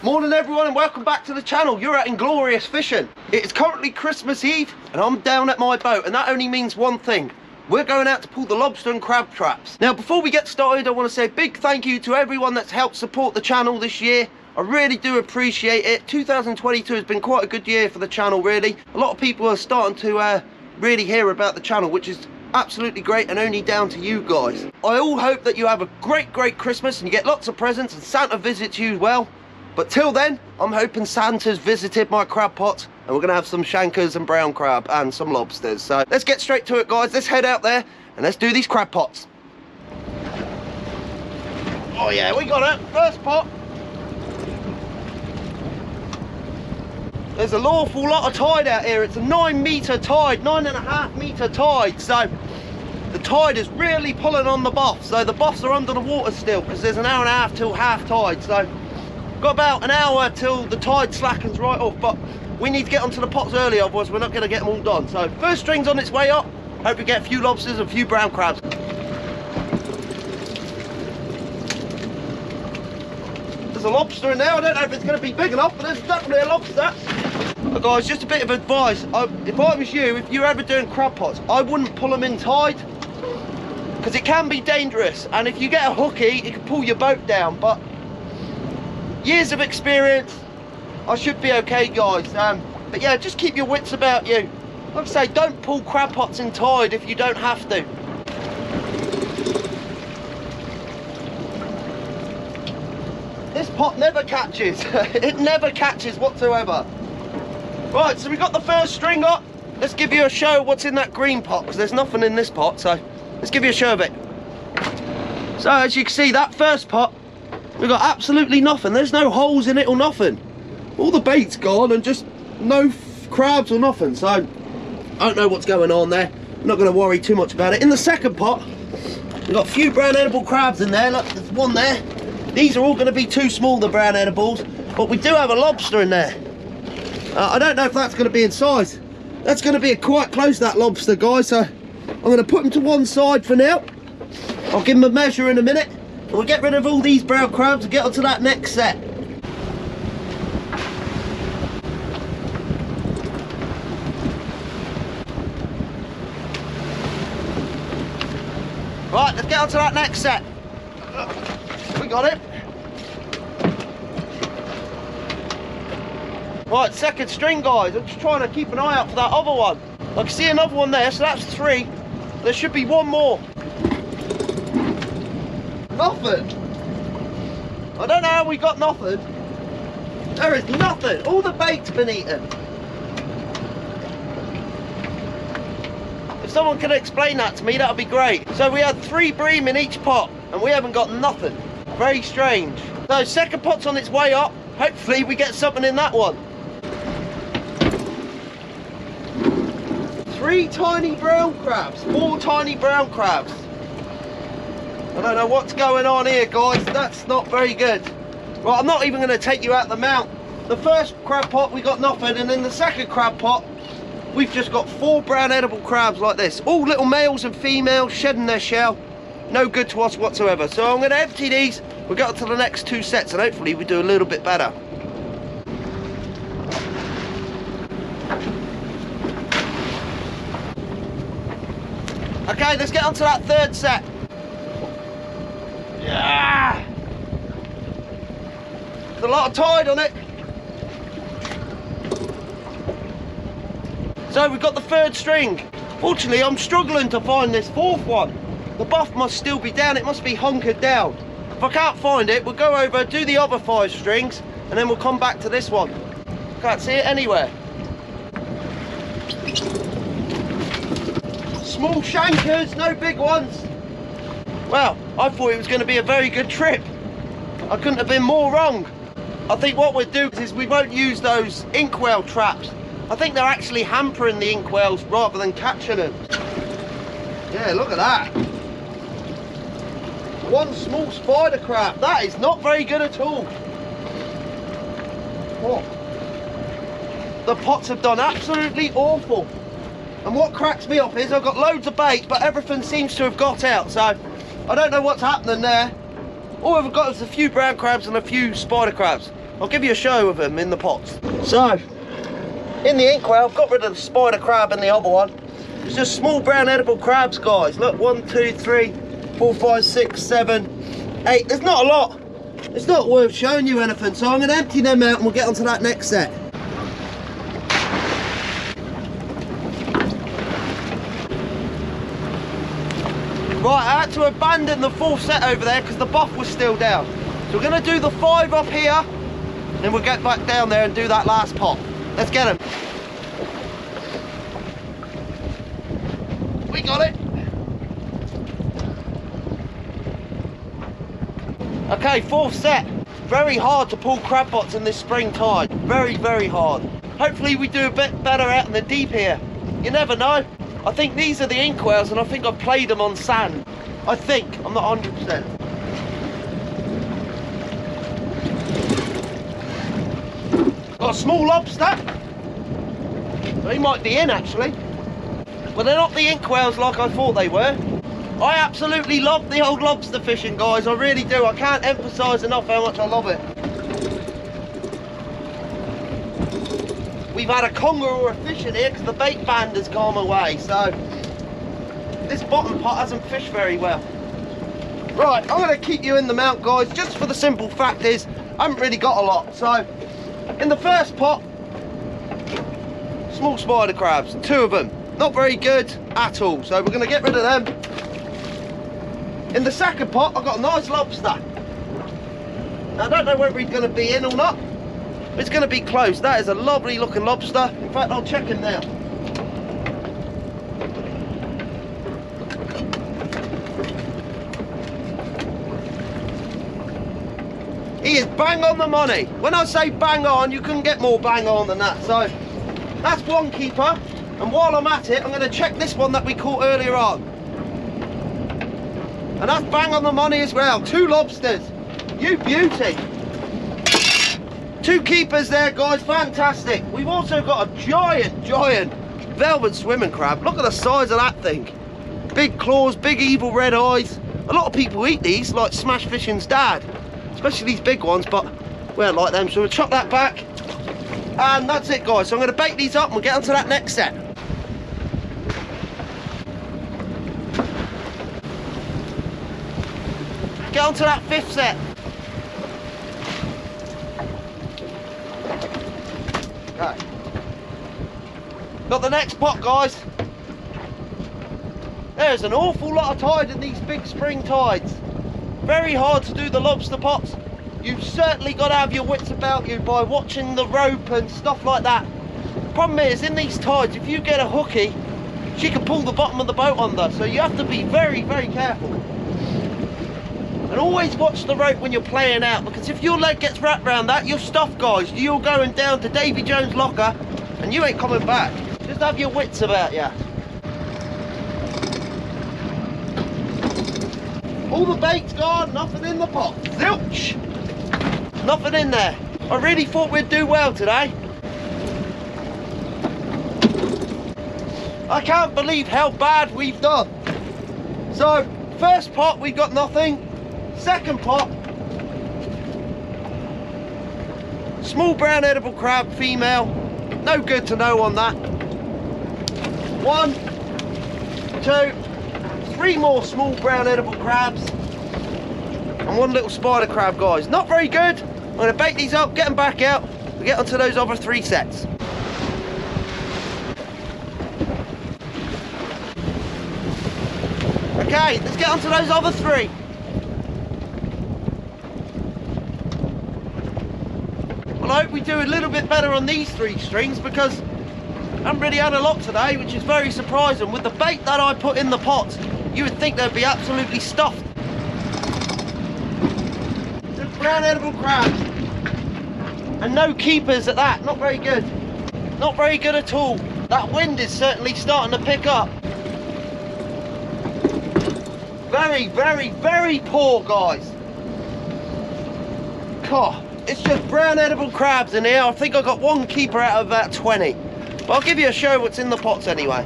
Morning everyone and welcome back to the channel. You're at Inglorious Fishing. It is currently Christmas Eve and I'm down at my boat, and that only means one thing. We're going out to pull the lobster and crab traps. Now before we get started, I want to say a big thank you to everyone that's helped support the channel this year. I really do appreciate it. 2022 has been quite a good year for the channel, really. A lot of people are starting to really hear about the channel, which is absolutely great and only down to you guys. I all hope that you have a great Christmas and you get lots of presents and Santa visits you well. But till then, I'm hoping Santa's visited my crab pots and we're going to have some shankers and brown crab and some lobsters. So let's get straight to it, guys. Let's head out there and let's do these crab pots. Oh yeah, we got it. First pot. There's an awful lot of tide out here. It's a 9-metre tide, 9.5-metre tide. So the tide is really pulling on the buff. So the buffs are under the water still because there's an hour and a half till half tide. So got about an hour till the tide slackens right off, but we need to get onto the pots early, otherwise we're not going to get them all done. So first string's on its way up. Hope we get a few lobsters and a few brown crabs. There's a lobster in there. I don't know if it's going to be big enough, but there's definitely a lobster. But guys, just a bit of advice. If I was you, if you're ever doing crab pots, I wouldn't pull them in tide because it can be dangerous, and if you get a hooky it can pull your boat down. But years of experience, I should be okay, guys. But yeah, just keep your wits about you. Like I say, don't pull crab pots in tide if you don't have to. This pot never catches. It never catches whatsoever. Right, so we got the first string up. Let's give you a show of what's in that green pot, because there's nothing in this pot, so let's give you a show of it. So as you can see, that first pot, we've got absolutely nothing. There's no holes in it or nothing. All the bait's gone and just no crabs or nothing. So I don't know what's going on there. I'm not going to worry too much about it. In the second pot, we've got a few brown edible crabs in there. Look, there's one there. These are all going to be too small, the brown edibles, but we do have a lobster in there. I don't know if that's going to be in size. That's going to be quite close, that lobster, guys. So I'm going to put him to one side for now. I'll give him a measure in a minute. And we'll get rid of all these brown crabs and get onto that next set. Right, let's get onto that next set. We got it. Right, second string, guys. I'm just trying to keep an eye out for that other one. I can see another one there, so that's 3. There should be one more. Nothing. I don't know how we got nothing. There is nothing. All the bait's been eaten. If someone can explain that to me, that would be great. So we had 3 bream in each pot and we haven't got nothing. Very strange. So second pot's on its way up. Hopefully we get something in that one. 3 tiny brown crabs. 4 tiny brown crabs. I don't know what's going on here, guys. That's not very good. Well, I'm not even going to take you out the mount. The first crab pot we got nothing, and in the second crab pot we've just got 4 brown edible crabs like this. All little males and females shedding their shell. No good to us whatsoever. So I'm going to empty these. We'll get on to the next 2 sets and hopefully we do a little bit better. Okay, let's get on to that third set. Yeah! There's a lot of tide on it. So we've got the third string. Fortunately, I'm struggling to find this fourth one. The buff must still be down. It must be hunkered down. If I can't find it, we'll go over, do the other 5 strings, and then we'll come back to this one. Can't see it anywhere. Small shankers, no big ones. Well, I thought it was going to be a very good trip. I couldn't have been more wrong. I think what we'll do is we won't use those inkwell traps. I think they're actually hampering the inkwells rather than catching them. Yeah, look at that. 1 small spider crab. That is not very good at all. Oh. The pots have done absolutely awful. And what cracks me up is I've got loads of bait, but everything seems to have got out. So I don't know what's happening there. All we've got is a few brown crabs and a few spider crabs. I'll give you a show of them in the pots. So, in the inkwell, I've got rid of the spider crab and the other one. It's just small brown edible crabs, guys. Look, 1, 2, 3, 4, 5, 6, 7, 8. There's not a lot. It's not worth showing you anything, so I'm going to empty them out and we'll get onto that next set. Right, I had to abandon the 4th set over there because the buff was still down. So we're going to do the 5 up here, then we'll get back down there and do that last pot. Let's get them. We got it. Okay, 4th set. Very hard to pull crab pots in this spring tide. Very, very hard. Hopefully we do a bit better out in the deep here. You never know. I think these are the inkwells and I think I've played them on sand. I think, I'm not 100%. Got a small lobster. They might be in actually. Well, they're not the inkwells like I thought they were. I absolutely love the old lobster fishing, guys. I really do. I can't emphasise enough how much I love it. We've had a conger or a fish in here because the bait band has gone away, so this bottom pot hasn't fished very well. Right, I'm going to keep you in the mount, guys, just for the simple fact is I haven't really got a lot. So in the first pot, small spider crabs, 2 of them, not very good at all, so we're going to get rid of them. In the second pot, I've got a nice lobster. Now, I don't know whether he's going to be in or not. It's going to be close. That is a lovely looking lobster. In fact, I'll check him now. He is bang on the money. When I say bang on, you couldn't get more bang on than that. So that's one keeper. And while I'm at it, I'm going to check this one that we caught earlier on. And that's bang on the money as well. 2 lobsters. You beauty. 2 keepers there, guys, fantastic. We've also got a giant velvet swimming crab. Look at the size of that thing. Big claws, big evil red eyes. A lot of people eat these, like Smash Fishing's dad. Especially these big ones, but we don't like them, so we'll chop that back. And that's it, guys. So I'm going to bait these up and we'll get onto that next set. Get onto that 5th set. Right. Got the next pot, guys. There's an awful lot of tide in these big spring tides. Very hard to do the lobster pots. You've certainly got to have your wits about you by watching the rope and stuff like that. Problem is, in these tides, if you get a hooky, she can pull the bottom of the boat under, so you have to be very, very careful. And always watch the rope when you're playing out, because if your leg gets wrapped around that, you're stuffed, guys. You're going down to Davy Jones' locker and you ain't coming back. Just have your wits about you. All the bait's gone, nothing in the pot. Zilch! Nothing in there. I really thought we'd do well today. I can't believe how bad we've done. So, first pot we got nothing. Second pot, small brown edible crab, female. No good to know on that. 1, 2, 3 more small brown edible crabs. And 1 little spider crab, guys. Not very good. I'm going to bait these up, get them back out. We'll get onto those other 3 sets. Okay, let's get onto those other 3. Well, I hope we do a little bit better on these 3 strings because I haven't really had a lot today, which is very surprising. With the bait that I put in the pots, you would think they'd be absolutely stuffed. Just brown edible crabs. And no keepers at that, not very good. Not very good at all. That wind is certainly starting to pick up. Very, very, very poor, guys. God, it's just brown edible crabs in here. I think I got 1 keeper out of about 20. But I'll give you a show what's in the pots anyway.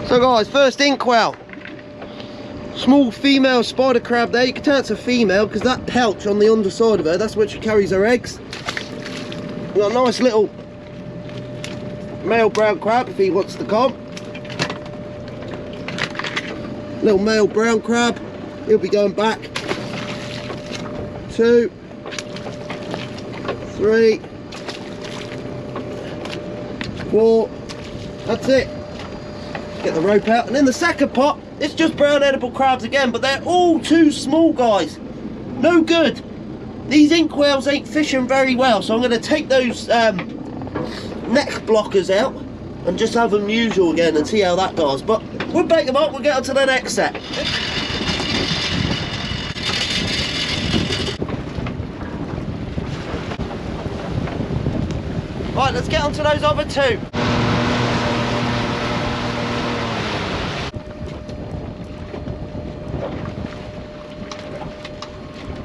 So guys, first inkwell. Small female spider crab there. You can tell it's a female because that pouch on the underside of her, that's where she carries her eggs. We've got a nice little male brown crab if he wants to come. Little male brown crab. He'll be going back. 2, 3, 4. That's it. Get the rope out. And in the second pot, it's just brown edible crabs again, but they're all too small, guys. No good. These ink whales ain't fishing very well, so I'm going to take those neck blockers out and just have them usual again and see how that goes. But we'll bake them up, we'll get on to the next set. Right, let's get on to those other 2.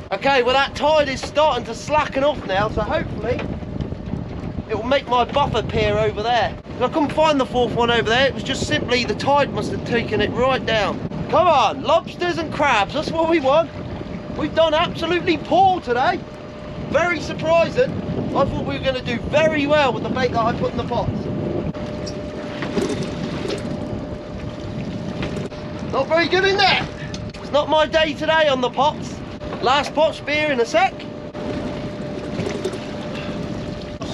Okay, well that tide is starting to slacken off now, so hopefully it will make my buffer pier over there. I couldn't find the 4th one over there, it was just simply the tide must have taken it right down. Come on, lobsters and crabs, that's what we want. We've done absolutely poor today. Very surprising. I thought we were going to do very well with the bait that I put in the pots. Not very good in there. It's not my day today on the pots. Last pot spear in a sec.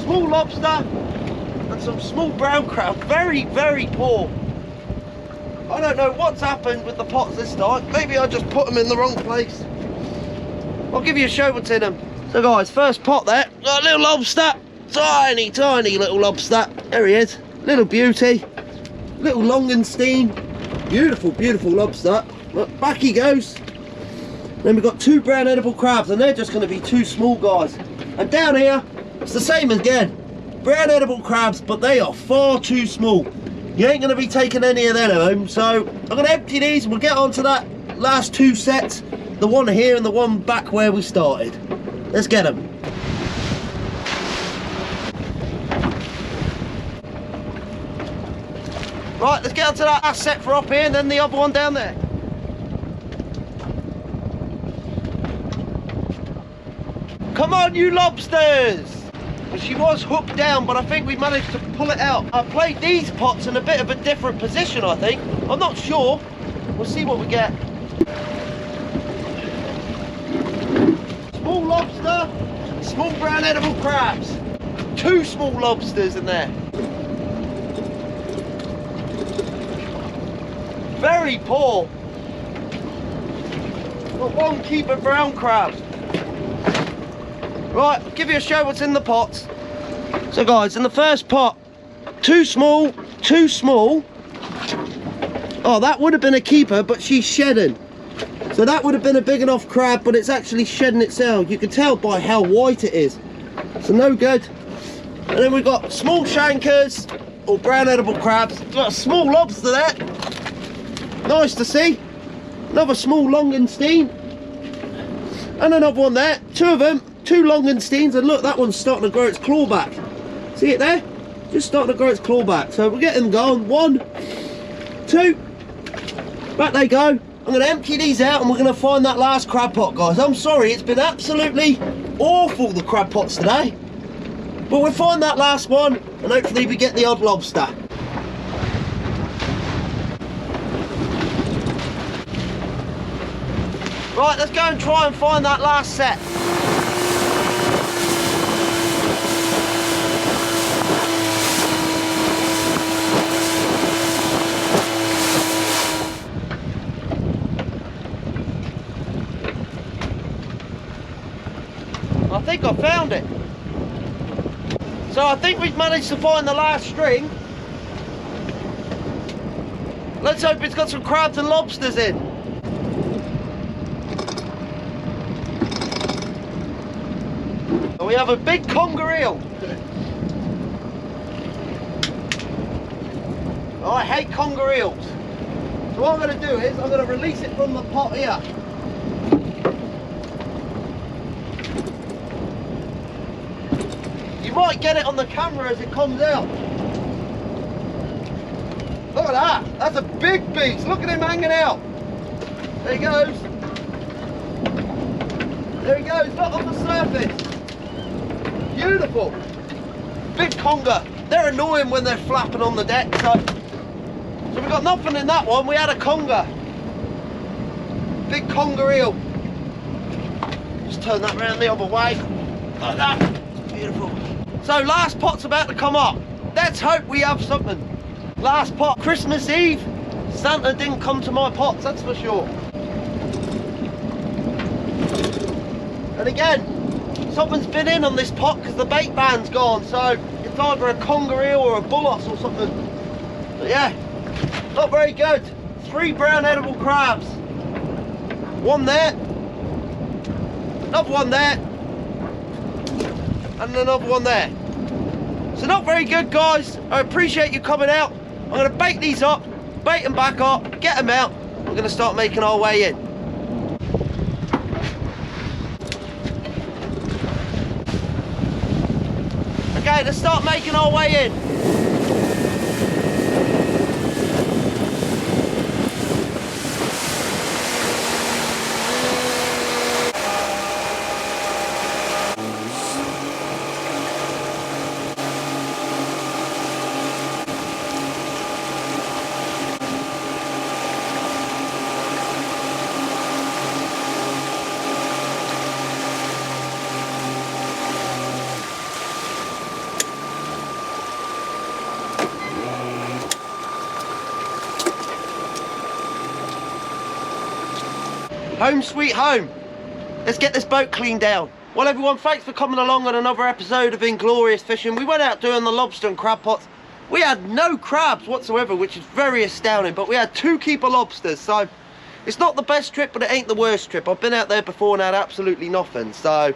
Small lobster and some small brown crab. Very, very poor. I don't know what's happened with the pots this time. Maybe I just put them in the wrong place. I'll give you a show what's in them. So guys, first pot there, got a little lobster. Tiny, tiny little lobster. There he is. Little beauty. Little Longenstein. Beautiful, beautiful lobster. Look, back he goes. Then we've got 2 brown edible crabs, and they're just going to be too small, guys. And down here, it's the same again. Brown edible crabs, but they are far too small. You ain't going to be taking any of them home, so I'm going to empty these and we'll get on to that last 2 sets. The one here and the one back where we started. Let's get them. Right, let's get on to that last set for up here and then the other one down there. Come on, you lobsters! Well, she was hooked down, but I think we managed to pull it out. I played these pots in a bit of a different position, I think. I'm not sure. We'll see what we get. Small lobster, small brown edible crabs. 2 small lobsters in there. Very poor. Got 1 keeper brown crab. Right, I'll give you a show what's in the pots. So guys, in the first pot, 2 small, 2 small. Oh, that would have been a keeper, but she's shedding. So that would have been a big enough crab, but it's actually shedding itself. You can tell by how white it is. So no good. And then we've got small shankers, or brown edible crabs. Got a small lobster there. Nice to see. Another small Longenstein. And another one there. 2 of them. 2 Longensteins, and look, that one's starting to grow its claw back. See it there? Just starting to grow its claw back. So we'll get them going. 1, 2. Back they go. I'm going to empty these out and we're going to find that last crab pot, guys. I'm sorry, it's been absolutely awful, the crab pots today. But we'll find that last one and hopefully we get the odd lobster. Right, let's go and try and find that last set. I think I found it. So I think we've managed to find the last string. Let's hope it's got some crabs and lobsters in. And we have a big conger eel. Oh, I hate conger eels. So what I'm going to do is I'm going to release it from the pot here. You might get it on the camera as it comes out. Look at that, that's a big beast. Look at him hanging out. There he goes. There he goes, not on the surface. Beautiful. Big conger. They're annoying when they're flapping on the deck, so we've got nothing in that one. We had a conger. Big conger eel. Just turn that round the other way. Like that. Beautiful. So last pot's about to come up. Let's hope we have something. Last pot, Christmas Eve. Santa didn't come to my pots, that's for sure. And again, something's been in on this pot because the bait band's gone, so it's either a conger eel or a bulloss or something. But yeah, not very good. 3 brown edible crabs. One there, another one there, and another one there. So not very good, guys. I appreciate you coming out. I'm going to bait these up, bait them back up, get them out. We're going to start making our way in. Okay, let's start making our way in. Home sweet home. Let's get this boat cleaned down. Well everyone, thanks for coming along on another episode of Inglorious Fishing. We went out doing the lobster and crab pots. We had no crabs whatsoever, which is very astounding, but we had 2 keeper lobsters, so it's not the best trip, but it ain't the worst trip. I've been out there before and had absolutely nothing, so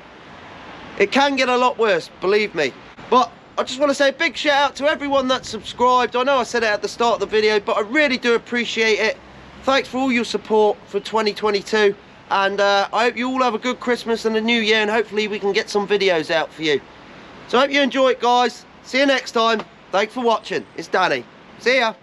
it can get a lot worse, believe me. But I just want to say a big shout out to everyone that's subscribed. I know I said it at the start of the video, but I really do appreciate it. Thanks for all your support for 2022, and I hope you all have a good Christmas and a new year, and hopefully we can get some videos out for you. So I hope you enjoy it, guys. See you next time. Thanks for watching. It's Danny. See ya.